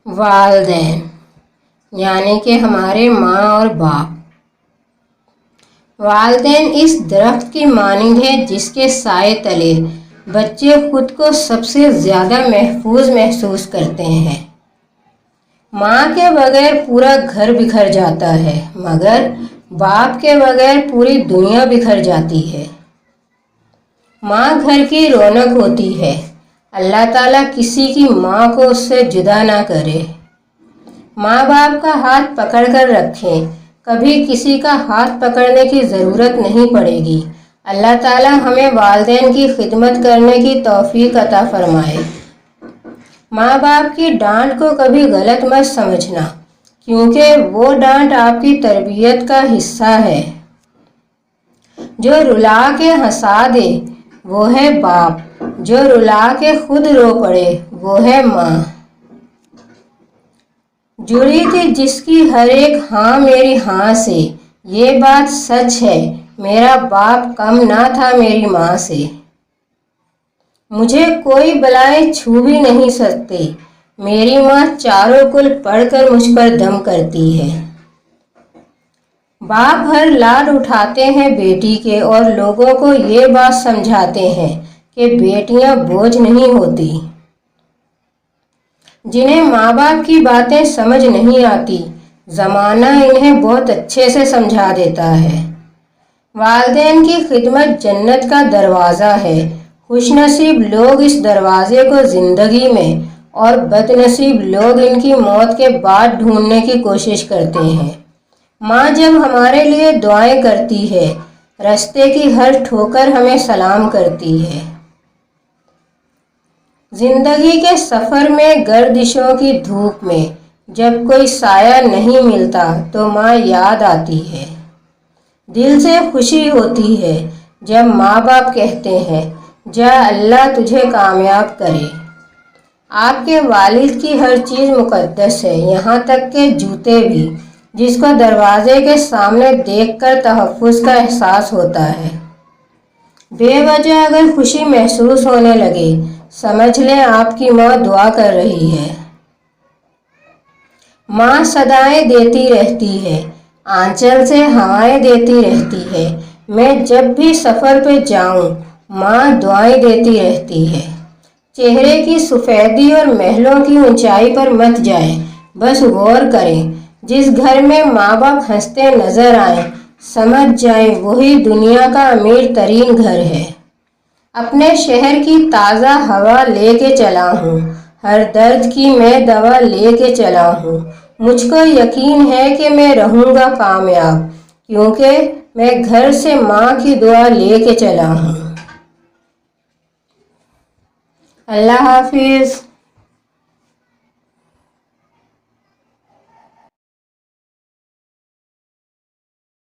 والدین یعنی کہ ہمارے ماں اور باپ۔ والدین اس درخت کی مانند ہے جس کے سائے تلے بچے خود کو سب سے زیادہ محفوظ محسوس کرتے ہیں۔ ماں کے بغیر پورا گھر بکھر جاتا ہے، مگر باپ کے بغیر پوری دنیا بکھر جاتی ہے۔ ماں گھر کی رونق ہوتی ہے۔ اللہ تعالیٰ کسی کی ماں کو اس سے جدا نہ کرے۔ ماں باپ کا ہاتھ پکڑ کر رکھیں، کبھی کسی کا ہاتھ پکڑنے کی ضرورت نہیں پڑے گی۔ اللہ تعالیٰ ہمیں والدین کی خدمت کرنے کی توفیق عطا فرمائے۔ ماں باپ کی ڈانٹ کو کبھی غلط مت سمجھنا، کیونکہ وہ ڈانٹ آپ کی تربیت کا حصہ ہے۔ جو رلا کے ہنسا دے وہ ہے باپ، جو رلا کے خود رو پڑے وہ ہے ماں۔ جڑی تھی جس کی ہر ایک ہاں میری ہاں سے، یہ بات سچ ہے میرا باپ کم نہ تھا میری ماں سے۔ مجھے کوئی بلائیں چھو بھی نہیں سکتی، میری ماں چاروں کل پڑھ کر مجھ پر دم کرتی ہے۔ باپ ہر لاڈ اٹھاتے ہیں بیٹی کے اور لوگوں کو یہ بات سمجھاتے ہیں کہ بیٹیاں بوجھ نہیں ہوتی۔ جنہیں ماں باپ کی باتیں سمجھ نہیں آتی، زمانہ انہیں بہت اچھے سے سمجھا دیتا ہے۔ والدین کی خدمت جنت کا دروازہ ہے۔ خوش نصیب لوگ اس دروازے کو زندگی میں اور بد نصیب لوگ ان کی موت کے بعد ڈھونڈنے کی کوشش کرتے ہیں۔ ماں جب ہمارے لیے دعائیں کرتی ہے، راستے کی ہر ٹھوکر ہمیں سلام کرتی ہے۔ زندگی کے سفر میں گردشوں کی دھوپ میں جب کوئی سایہ نہیں ملتا تو ماں یاد آتی ہے۔ دل سے خوشی ہوتی ہے جب ماں باپ کہتے ہیں جا اللہ تجھے کامیاب کرے۔ آپ کے والد کی ہر چیز مقدس ہے، یہاں تک کہ جوتے بھی، جس کو دروازے کے سامنے دیکھ کر تحفظ کا احساس ہوتا ہے۔ بے وجہ اگر خوشی محسوس ہونے لگے، سمجھ لیں آپ کی ماں دعا کر رہی ہے۔ ماں صدائیں دیتی رہتی ہے، آنچل سے ہوائیں دیتی رہتی ہے۔ میں جب بھی سفر پہ جاؤں، ماں دعائیں دیتی رہتی ہے۔ چہرے کی سفیدی اور محلوں کی اونچائی پر مت جائیں، بس غور کریں۔ جس گھر میں ماں باپ ہنستے نظر آئیں، سمجھ جائیں وہی دنیا کا امیر ترین گھر ہے۔ اپنے شہر کی تازہ ہوا لے کے چلا ہوں، ہر درد کی میں دوا لے کے چلا ہوں۔ مجھ کو یقین ہے کہ میں رہوں گا کامیاب، کیونکہ میں گھر سے ماں کی دعا لے کے چلا ہوں۔ اللہ حافظ۔